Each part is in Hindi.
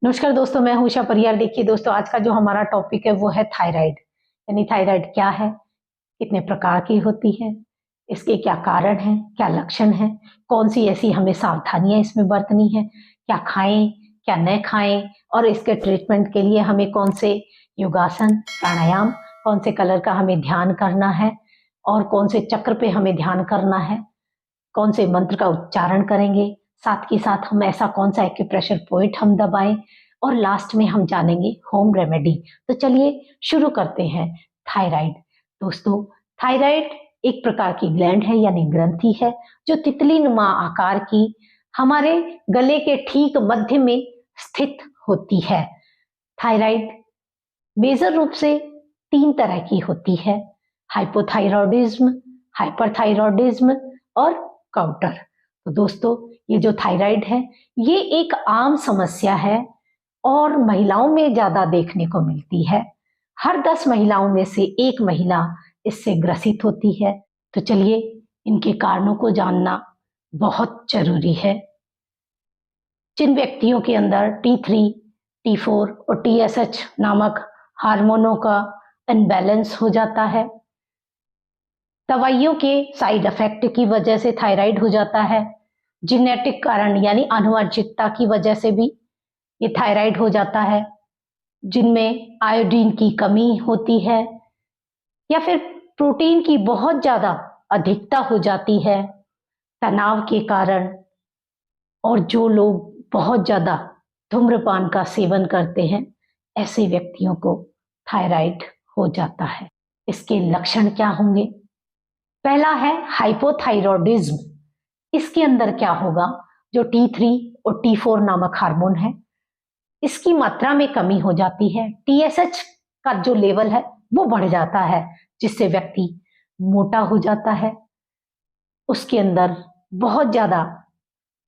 नमस्कार दोस्तों, मैं हूं उषा परियार। देखिए दोस्तों, आज का जो हमारा टॉपिक है वो है थायराइड। यानी थायराइड क्या है, कितने प्रकार की होती है, इसके क्या कारण हैं, क्या लक्षण हैं, कौन सी ऐसी हमें सावधानियां इसमें बरतनी है, क्या खाएं क्या न खाएं, और इसके ट्रीटमेंट के लिए हमें कौन से योगासन, प्राणायाम, कौन से कलर का हमें ध्यान करना है, और कौन से चक्र पे हमें ध्यान करना है, कौन से मंत्र का उच्चारण करेंगे, साथ के साथ हम ऐसा कौन सा एक्यूप्रेशर पॉइंट हम दबाएं, और लास्ट में हम जानेंगे होम रेमेडी। तो चलिए शुरू करते हैं। थायराइड। दोस्तों, थायराइड एक प्रकार की ग्लैंड है यानी ग्रंथि है, जो तितली नुमा आकार की हमारे गले के ठीक मध्य में स्थित होती है। थायराइड मेजर रूप से तीन तरह की होती है: हाइपोथायरॉयडिज्म, हाइपरथायरॉयडिज्म और काउंटर। तो दोस्तों, ये जो थायराइड है ये एक आम समस्या है और महिलाओं में ज्यादा देखने को मिलती है। हर 10 महिलाओं में से एक महिला इससे ग्रसित होती है। तो चलिए इनके कारणों को जानना बहुत जरूरी है। जिन व्यक्तियों के अंदर T3, T4 और TSH नामक हार्मोनों का इनबैलेंस हो जाता है, दवाइयों के साइड इफेक्ट की वजह से थायराइड हो जाता है, जीनेटिक कारण यानी आनुवंशिकता की वजह से भी ये थायराइड हो जाता है, जिनमें आयोडीन की कमी होती है, या फिर प्रोटीन की बहुत ज्यादा अधिकता हो जाती है तनाव के कारण, और जो लोग बहुत ज्यादा धूम्रपान का सेवन करते हैं ऐसे व्यक्तियों को थायराइड हो जाता है। इसके लक्षण क्या होंगे? पहला है हाइपोथायरॉयडिज्म। इसके अंदर क्या होगा, जो T3 और T4 नामक हार्मोन है इसकी मात्रा में कमी हो जाती है। TSH का जो लेवल है वो बढ़ जाता है, जिससे व्यक्ति मोटा हो जाता है। उसके अंदर बहुत ज्यादा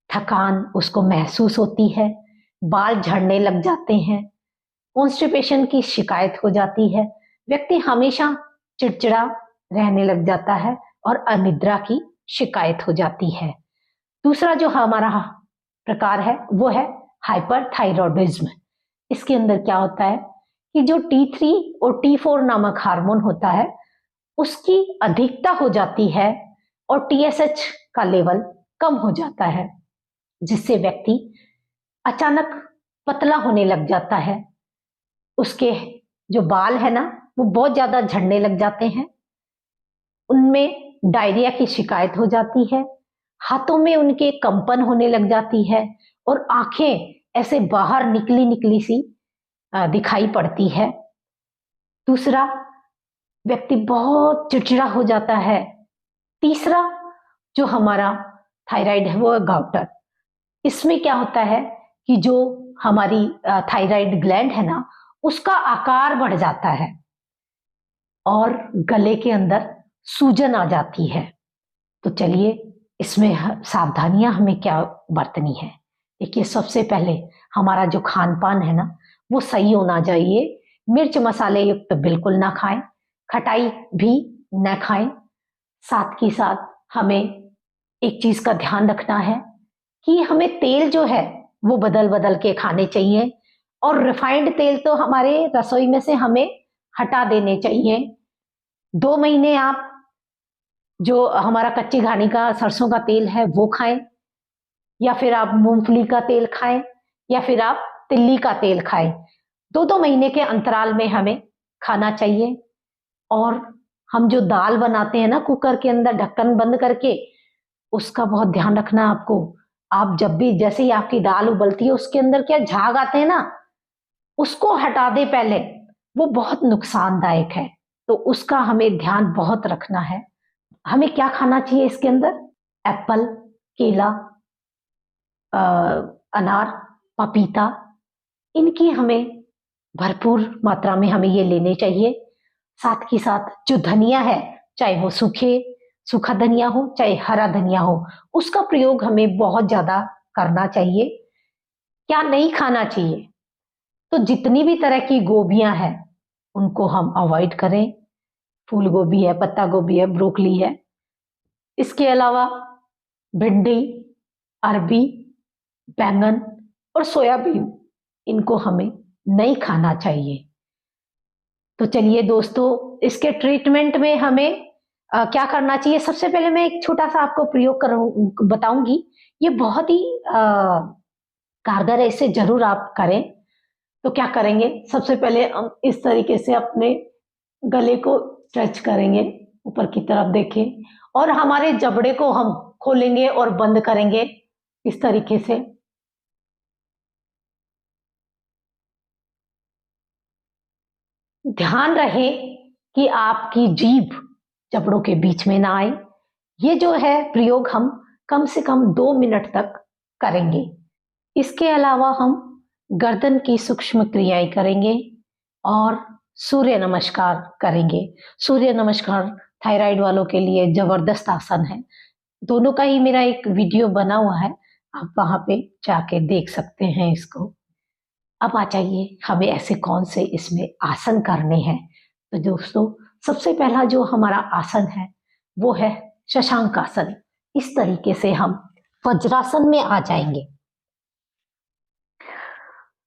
थकान उसको महसूस होती है, बाल झड़ने लग जाते हैं, कॉन्स्टिपेशन की शिकायत हो जाती है, व्यक्ति हमेशा चिड़चिड़ा रहने लग जाता है और अनिद्रा की शिकायत हो जाती है। दूसरा जो हमारा प्रकार है वो है हाइपरथायरॉयडिज्म। इसके अंदर क्या होता है कि जो T3 और T4 नामक हार्मोन होता है उसकी अधिकता हो जाती है और TSH का लेवल कम हो जाता है, जिससे व्यक्ति अचानक पतला होने लग जाता है। उसके जो बाल है ना वो बहुत ज्यादा झड़ने लग जाते हैं, उनमें डायरिया की शिकायत हो जाती है, हाथों में उनके कंपन होने लग जाती है, और आंखें ऐसे बाहर निकली निकली सी दिखाई पड़ती है। दूसरा, व्यक्ति बहुत चिड़चिड़ा हो जाता है। तीसरा जो हमारा थायराइड है वो है गाउटर। इसमें क्या होता है कि जो हमारी थायराइड ग्लैंड है ना उसका आकार बढ़ जाता है और गले के अंदर सूजन आ जाती है। तो चलिए इसमें सावधानियां हमें क्या बरतनी है। देखिए, सबसे पहले हमारा जो खान पान है ना वो सही होना चाहिए। मिर्च मसाले युक्त तो बिल्कुल ना खाएं, खटाई भी न खाएं। साथ ही साथ हमें एक चीज का ध्यान रखना है कि हमें तेल जो है वो बदल बदल के खाने चाहिए, और रिफाइंड तेल तो हमारे रसोई में से हमें हटा देने चाहिए। 2 महीने आप जो हमारा कच्ची घानी का सरसों का तेल है वो खाएं, या फिर आप मूंगफली का तेल खाएं, या फिर आप तिल्ली का तेल खाएं। 2-2 महीने के अंतराल में हमें खाना चाहिए। और हम जो दाल बनाते हैं ना कुकर के अंदर ढक्कन बंद करके, उसका बहुत ध्यान रखना आपको। आप जब भी, जैसे ही आपकी दाल उबलती है उसके अंदर क्या झाग आते हैं ना, उसको हटा दे पहले, वो बहुत नुकसानदायक है। तो उसका हमें ध्यान बहुत रखना है। हमें क्या खाना चाहिए इसके अंदर? एप्पल, केला, अनार, पपीता, इनकी हमें भरपूर मात्रा में हमें ये लेने चाहिए। साथ ही साथ जो धनिया है, चाहे वो सूखा धनिया हो चाहे हरा धनिया हो, उसका प्रयोग हमें बहुत ज्यादा करना चाहिए। क्या नहीं खाना चाहिए? तो जितनी भी तरह की गोभियां हैं उनको हम अवॉइड करें। फूल गोभी है, पत्ता गोभी है, ब्रोकली है। इसके अलावा भिंडी, अरबी, बैंगन और सोयाबीन, इनको हमें नहीं खाना चाहिए। तो चलिए दोस्तों, इसके ट्रीटमेंट में हमें क्या करना चाहिए। सबसे पहले मैं एक छोटा सा आपको प्रयोग बताऊंगी। ये बहुत ही कारगर है, इसे जरूर आप करें। तो क्या करेंगे, सबसे पहले हम इस तरीके से अपने गले को स्ट्रेच करेंगे, ऊपर की तरफ देखें, और हमारे जबड़े को हम खोलेंगे और बंद करेंगे इस तरीके से। ध्यान रहे कि आपकी जीभ जबड़ों के बीच में ना आए। ये जो है प्रयोग हम कम से कम 2 मिनट तक करेंगे। इसके अलावा हम गर्दन की सूक्ष्म क्रियाएं करेंगे और सूर्य नमस्कार करेंगे। सूर्य नमस्कार थायराइड वालों के लिए जबरदस्त आसन है। दोनों का ही मेरा एक वीडियो बना हुआ है, आप वहां पे जाके देख सकते हैं इसको। अब आ जाइए, हमें ऐसे कौन से इसमें आसन करने हैं। तो दोस्तों, सबसे पहला जो हमारा आसन है वो है शशांक आसन। इस तरीके से हम वज्रासन में आ जाएंगे।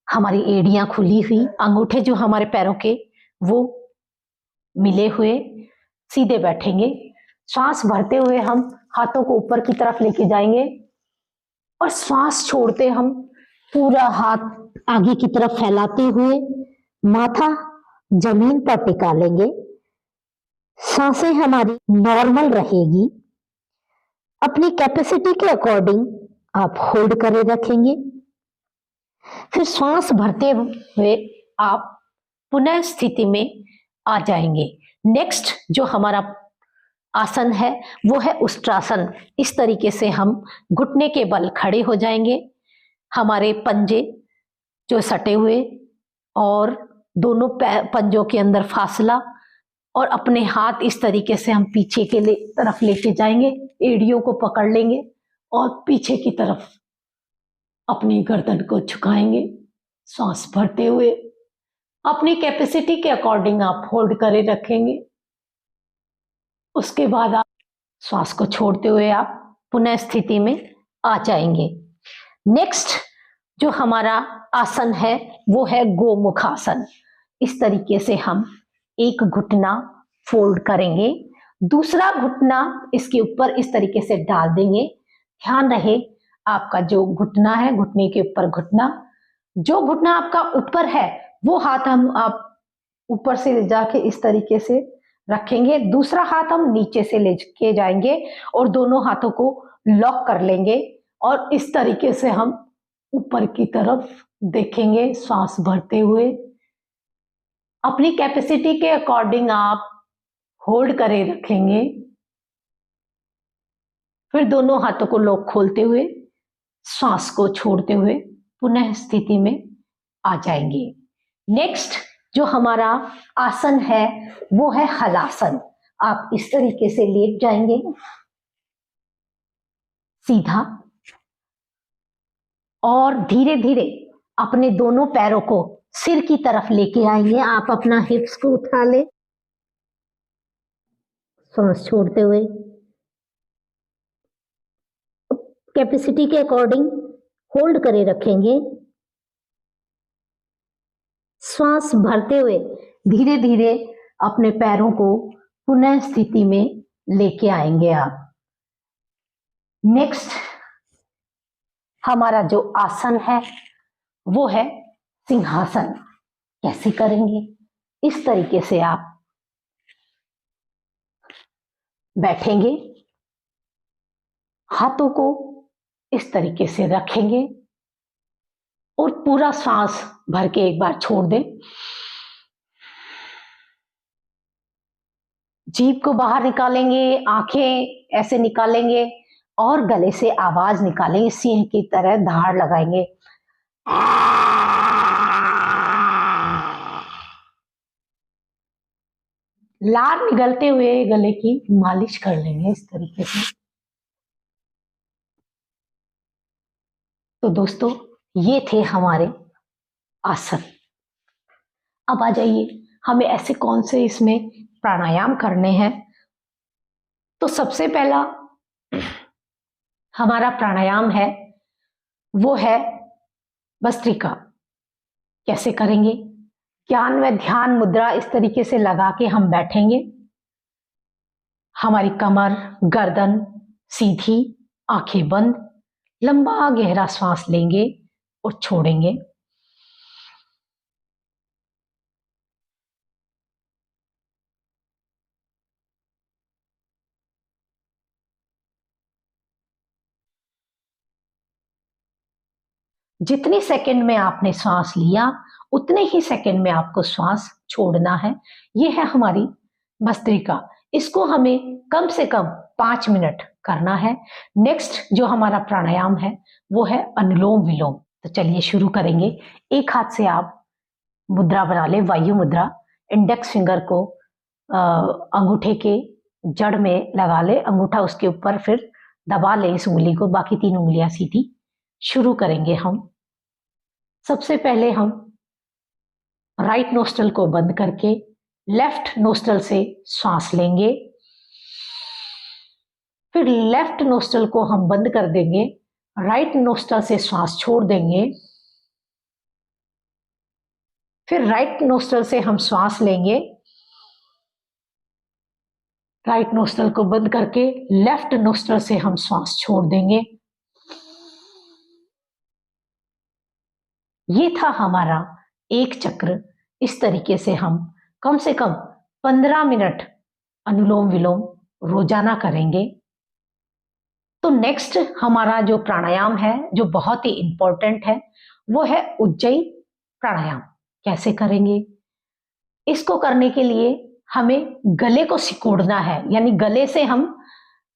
हमारी एड़ियां खुली हुई, अंगूठे जो हमारे पैरों के वो मिले हुए, सीधे बैठेंगे। श्वास भरते हुए हम हाथों को ऊपर की तरफ लेके जाएंगे और श्वास छोड़ते हम पूरा हाथ आगे की तरफ फैलाते हुए माथा जमीन पर टिका लेंगे। सांसें हमारी नॉर्मल रहेगी। अपनी कैपेसिटी के अकॉर्डिंग आप होल्ड करे रखेंगे। फिर श्वास भरते हुए आप पुनः स्थिति में आ जाएंगे। नेक्स्ट जो हमारा आसन है वो है उष्ट्रासन। इस तरीके से हम घुटने के बल खड़े हो जाएंगे, हमारे पंजे जो सटे हुए और दोनों पंजों के अंदर फासला, और अपने हाथ इस तरीके से हम पीछे के तरफ लेके जाएंगे, एड़ियों को पकड़ लेंगे और पीछे की तरफ अपनी गर्दन को झुकाएंगे। सांस भरते हुए अपनी कैपेसिटी के अकॉर्डिंग आप होल्ड करे रखेंगे। उसके बाद आप श्वास को छोड़ते हुए आप पुनः स्थिति में आ जाएंगे। नेक्स्ट जो हमारा आसन है वो है गोमुख आसन। इस तरीके से हम एक घुटना फोल्ड करेंगे, दूसरा घुटना इसके ऊपर इस तरीके से डाल देंगे। ध्यान रहे आपका जो घुटना है, घुटने के ऊपर घुटना, जो घुटना आपका ऊपर है वो हाथ आप ऊपर से ले जाके इस तरीके से रखेंगे, दूसरा हाथ हम नीचे से लेके जाएंगे और दोनों हाथों को लॉक कर लेंगे और इस तरीके से हम ऊपर की तरफ देखेंगे श्वास भरते हुए। अपनी कैपेसिटी के अकॉर्डिंग आप होल्ड करे रखेंगे। फिर दोनों हाथों को लॉक खोलते हुए श्वास को छोड़ते हुए पुनः स्थिति में आ जाएंगे। नेक्स्ट जो हमारा आसन है वो है हलासन। आप इस तरीके से लेट जाएंगे सीधा और धीरे धीरे अपने दोनों पैरों को सिर की तरफ लेके आएंगे। आप अपना हिप्स को उठा ले, सांस छोड़ते हुए कैपेसिटी के अकॉर्डिंग होल्ड करे रखेंगे। श्वास भरते हुए धीरे धीरे अपने पैरों को पुनः स्थिति में लेके आएंगे आप। नेक्स्ट हमारा जो आसन है वो है सिंहासन। कैसे करेंगे, इस तरीके से आप बैठेंगे, हाथों को इस तरीके से रखेंगे और पूरा सांस भर के एक बार छोड़ दें। जीभ को बाहर निकालेंगे, आंखें ऐसे निकालेंगे और गले से आवाज निकालेंगे, सिंह की तरह धार लगाएंगे। लार निगलते हुए गले की मालिश कर लेंगे इस तरीके से। तो दोस्तों ये थे हमारे आसन। अब आ जाइए, हमें ऐसे कौन से इसमें प्राणायाम करने हैं। तो सबसे पहला हमारा प्राणायाम है वो है भस्त्रिका। कैसे करेंगे? ज्ञान व ध्यान मुद्रा इस तरीके से लगा के हम बैठेंगे। हमारी कमर, गर्दन सीधी, आंखें बंद, लंबा गहरा सांस लेंगे और छोड़ेंगे। जितने सेकंड में आपने श्वास लिया उतने ही सेकंड में आपको श्वास छोड़ना है। ये है हमारी भस्त्रिका। इसको हमें कम से कम 5 मिनट करना है। नेक्स्ट जो हमारा प्राणायाम है वो है अनुलोम विलोम। तो चलिए शुरू करेंगे। एक हाथ से आप मुद्रा बना ले, वायु मुद्रा। इंडेक्स फिंगर को अंगूठे के जड़ में लगा ले, अंगूठा उसके ऊपर, फिर दबा ले इस उंगली को, बाकी 3 उंगलियां सीधी। शुरू करेंगे हम। सबसे पहले हम राइट नोस्ट्रल को बंद करके लेफ्ट नोस्ट्रल से सांस लेंगे। फिर लेफ्ट नोस्ट्रल को हम बंद कर देंगे, राइट नोस्ट्रल से सांस छोड़ देंगे। फिर राइट नोस्ट्रल से हम सांस लेंगे, राइट नोस्ट्रल को बंद करके लेफ्ट नोस्ट्रल से हम सांस छोड़ देंगे। ये था हमारा एक चक्र। इस तरीके से हम कम से कम 15 मिनट अनुलोम विलोम रोजाना करेंगे। तो नेक्स्ट हमारा जो प्राणायाम है, जो बहुत ही इंपॉर्टेंट है, वो है उज्जयी प्राणायाम। कैसे करेंगे? इसको करने के लिए हमें गले को सिकोड़ना है, यानी गले से हम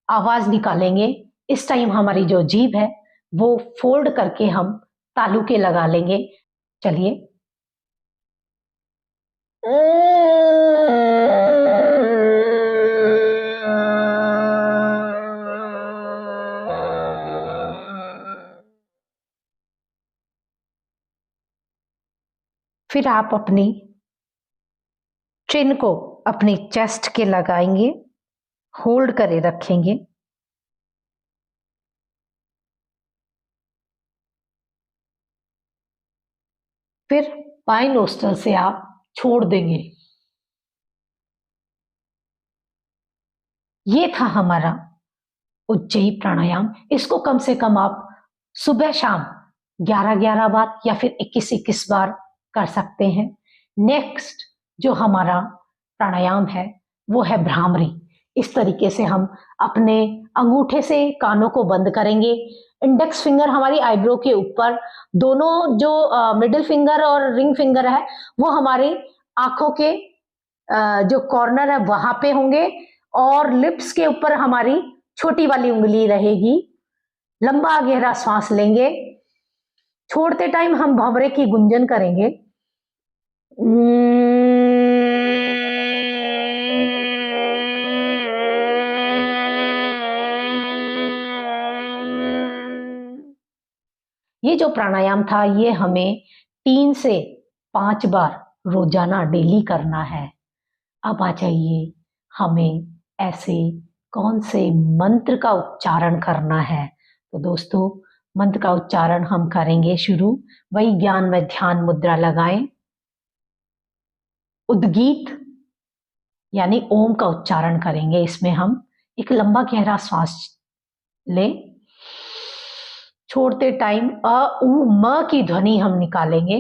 आवाज निकालेंगे। इस टाइम हमारी जो जीभ है वो फोल्ड करके हम तालू के लगा लेंगे। चलिए। फिर आप अपनी चिन को अपनी चेस्ट के लगाएंगे, होल्ड करे रखेंगे। फिर बाएं नोस्ट्रल से आप छोड़ देंगे। ये था हमारा उज्जयी प्राणायाम। इसको कम से कम आप सुबह शाम 11-11 बार या फिर 21-21 बार कर सकते हैं। नेक्स्ट जो हमारा प्राणायाम है वो है भ्रामरी। इस तरीके से हम अपने अंगूठे से कानों को बंद करेंगे, इंडेक्स फिंगर हमारी आईब्रो के ऊपर, दोनों जो मिडिल फिंगर और रिंग फिंगर है वो हमारी आंखों के जो कॉर्नर है वहां पे होंगे, और लिप्स के ऊपर हमारी छोटी वाली उंगली रहेगी। लंबा गहरा सांस लेंगे, छोड़ते टाइम हम भंवरे की गुंजन करेंगे। ये जो प्राणायाम था ये हमें 3 से 5 बार रोजाना डेली करना है। अब आ जाइए, हमें ऐसे कौन से मंत्र का उच्चारण करना है। तो दोस्तों, मंत्र का उच्चारण हम करेंगे शुरू। वही ज्ञान में ध्यान मुद्रा लगाएं, उद्गीत यानी ओम का उच्चारण करेंगे। इसमें हम एक लंबा गहरा श्वास लें, छोड़ते टाइम अ उ म की ध्वनि हम निकालेंगे।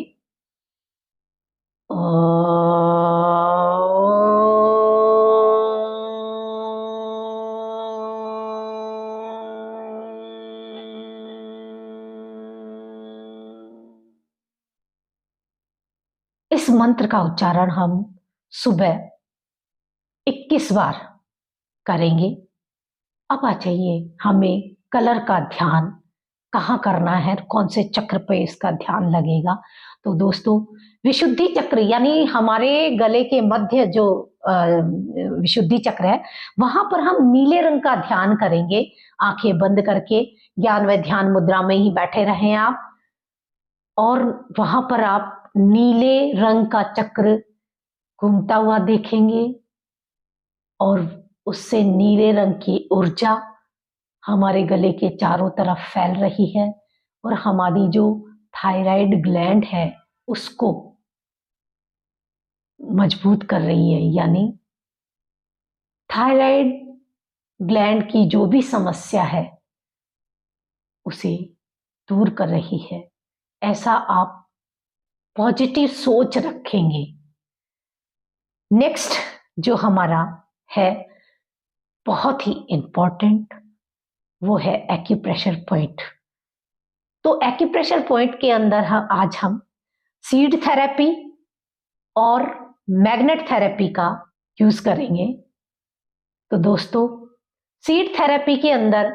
इस मंत्र का उच्चारण हम सुबह 21 बार करेंगे। अब आ जाइए, हमें कलर का ध्यान कहाँ करना है, कौन से चक्र पे इसका ध्यान लगेगा। तो दोस्तों, विशुद्धि चक्र यानी हमारे गले के मध्य जो विशुद्धि चक्र है वहां पर हम नीले रंग का ध्यान करेंगे। आंखें बंद करके ज्ञान व ध्यान मुद्रा में ही बैठे रहें आप, और वहां पर आप नीले रंग का चक्र घूमता हुआ देखेंगे, और उससे नीले रंग की ऊर्जा हमारे गले के चारों तरफ फैल रही है, और हमारी जो थायराइड ग्लैंड है उसको मजबूत कर रही है, यानी थायराइड ग्लैंड की जो भी समस्या है उसे दूर कर रही है। ऐसा आप पॉजिटिव सोच रखेंगे। नेक्स्ट जो हमारा है बहुत ही इंपॉर्टेंट, वो है एक्यूप्रेशर पॉइंट। तो एक्यूप्रेशर पॉइंट के अंदर आज हम सीड थेरेपी और मैग्नेट थेरेपी का यूज करेंगे। तो दोस्तों, सीड थेरेपी के अंदर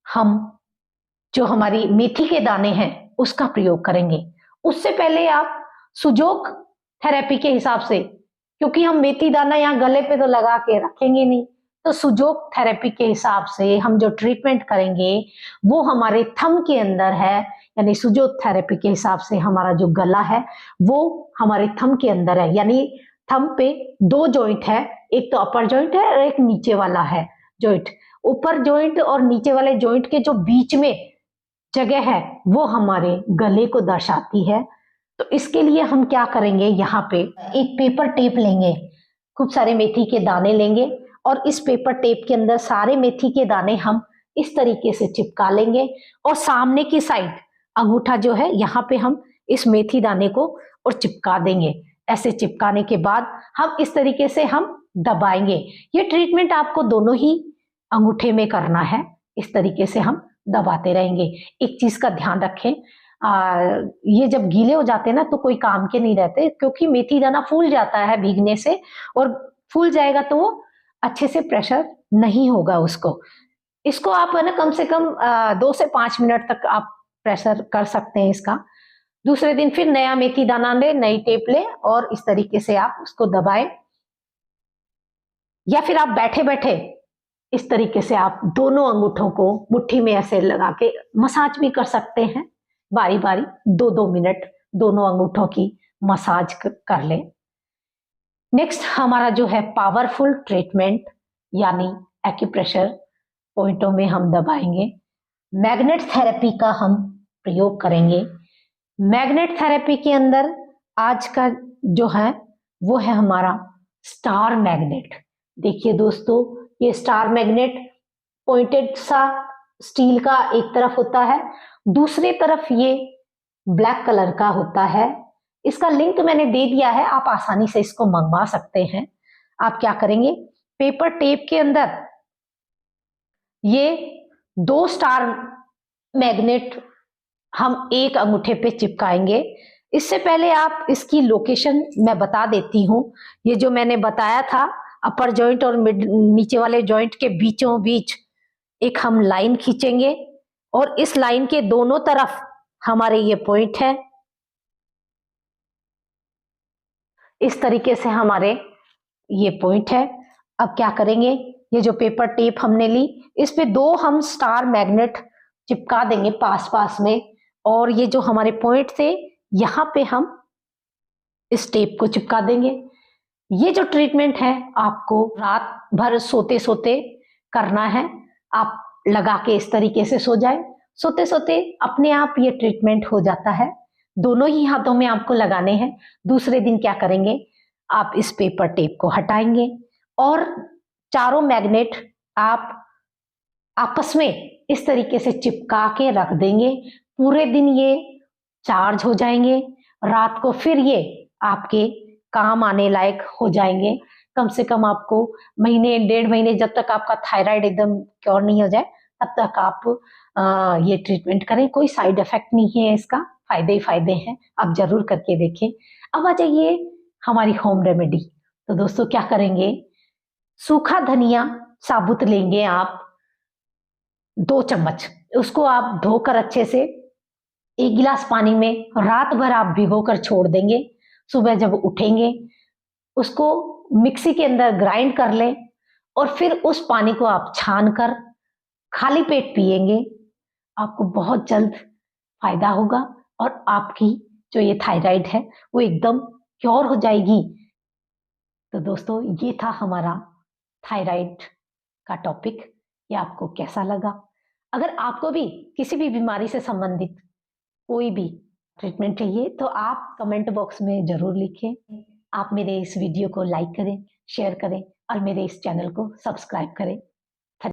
हम जो हमारी मेथी के दाने हैं उसका प्रयोग करेंगे। उससे पहले आप सुजोक थेरेपी के हिसाब से, क्योंकि हम मेथी दाना यहाँ गले पे तो लगा के रखेंगे नहीं, तो सुजोक थेरेपी के हिसाब से हम जो ट्रीटमेंट करेंगे वो हमारे थंब के अंदर है, यानी सुजोक थेरेपी के हिसाब से हमारा जो गला है वो हमारे थंब के अंदर है। यानी थंब पे दो जॉइंट है, एक तो अपर जॉइंट है और एक नीचे वाला है जॉइंट। ऊपर जॉइंट और नीचे वाले जॉइंट के जो बीच में जगह है वो हमारे गले को दर्शाती है। तो इसके लिए हम क्या करेंगे, यहाँ पे एक पेपर टेप लेंगे, खूब सारे मेथी के दाने लेंगे और इस पेपर टेप के अंदर सारे मेथी के दाने हम इस तरीके से चिपका लेंगे और सामने की साइड अंगूठा जो है यहाँ पे हम इस मेथी दाने को और चिपका देंगे। ऐसे चिपकाने के बाद हम इस तरीके से हम दबाएंगे। ये ट्रीटमेंट आपको दोनों ही अंगूठे में करना है, इस तरीके से हम दबाते रहेंगे। एक चीज का ध्यान रखें, ये जब गीले हो जाते हैं ना तो कोई काम के नहीं रहते, क्योंकि मेथी दाना फूल जाता है भीगने से, और फूल जाएगा तो वो अच्छे से प्रेशर नहीं होगा उसको। इसको आप है ना कम से कम 2 से 5 मिनट तक आप प्रेशर कर सकते हैं इसका। दूसरे दिन फिर नया मेथी दाना ले, नई टेप ले और इस तरीके से आप उसको दबाएं, या फिर आप बैठे बैठे इस तरीके से आप दोनों अंगूठों को मुट्ठी में ऐसे लगा के मसाज भी कर सकते हैं। बारी बारी 2-2 मिनट दोनों अंगूठों की मसाज कर लें। नेक्स्ट हमारा जो है पावरफुल ट्रीटमेंट, यानी एक्यूप्रेशर पॉइंटों में हम दबाएंगे। मैग्नेट थेरेपी का हम प्रयोग करेंगे। मैग्नेट थेरेपी के अंदर आज का जो है वो है हमारा स्टार मैग्नेट। देखिए दोस्तों, ये स्टार मैग्नेट पॉइंटेड सा स्टील का एक तरफ होता है, दूसरी तरफ ये ब्लैक कलर का होता है। इसका लिंक मैंने दे दिया है, आप आसानी से इसको मंगवा सकते हैं। आप क्या करेंगे, पेपर टेप के अंदर ये 2 स्टार मैग्नेट हम एक अंगूठे पे चिपकाएंगे। इससे पहले आप इसकी लोकेशन मैं बता देती हूँ। ये जो मैंने बताया था अपर जॉइंट और नीचे वाले जॉइंट के बीचों बीच एक हम लाइन खींचेंगे और इस लाइन के दोनों तरफ हमारे ये पॉइंट है। इस तरीके से हमारे ये पॉइंट है। अब क्या करेंगे, ये जो पेपर टेप हमने ली इस पे 2 हम स्टार मैग्नेट चिपका देंगे पास पास में, और ये जो हमारे पॉइंट थे यहाँ पे हम इस टेप को चिपका देंगे। ये जो ट्रीटमेंट है आपको रात भर सोते सोते करना है। आप लगा के इस तरीके से सो जाए, सोते सोते अपने आप ये ट्रीटमेंट हो जाता है। दोनों ही हाथों में आपको लगाने हैं। दूसरे दिन क्या करेंगे, आप इस पेपर टेप को हटाएंगे और चारों मैग्नेट आप आपस में इस तरीके से चिपका के रख देंगे। पूरे दिन ये चार्ज हो जाएंगे, रात को फिर ये आपके काम आने लायक हो जाएंगे। कम से कम आपको महीने 1.5 महीने, जब तक आपका थायराइड एकदम क्योर नहीं हो जाए तब तक आप ये ट्रीटमेंट करें। कोई साइड इफेक्ट नहीं है इसका, फायदे ही फायदे हैं। आप जरूर करके देखें। अब आ जाइए हमारी होम रेमेडी। तो दोस्तों क्या करेंगे, सूखा धनिया साबुत लेंगे आप 2 चम्मच, उसको आप धोकर अच्छे से 1 गिलास पानी में रात भर आप भिगोकर छोड़ देंगे। सुबह जब उठेंगे उसको मिक्सी के अंदर ग्राइंड कर लें और फिर उस पानी को आप छान कर खाली पेट पिएंगे। आपको बहुत जल्द फायदा होगा और आपकी जो ये थायराइड है वो एकदम क्योर हो जाएगी। तो दोस्तों ये था हमारा थायराइड का टॉपिक। ये आपको कैसा लगा? अगर आपको भी किसी भी बीमारी से संबंधित कोई भी ट्रीटमेंट चाहिए तो आप कमेंट बॉक्स में ज़रूर लिखें। आप मेरे इस वीडियो को लाइक करें, शेयर करें और मेरे इस चैनल को सब्सक्राइब करें।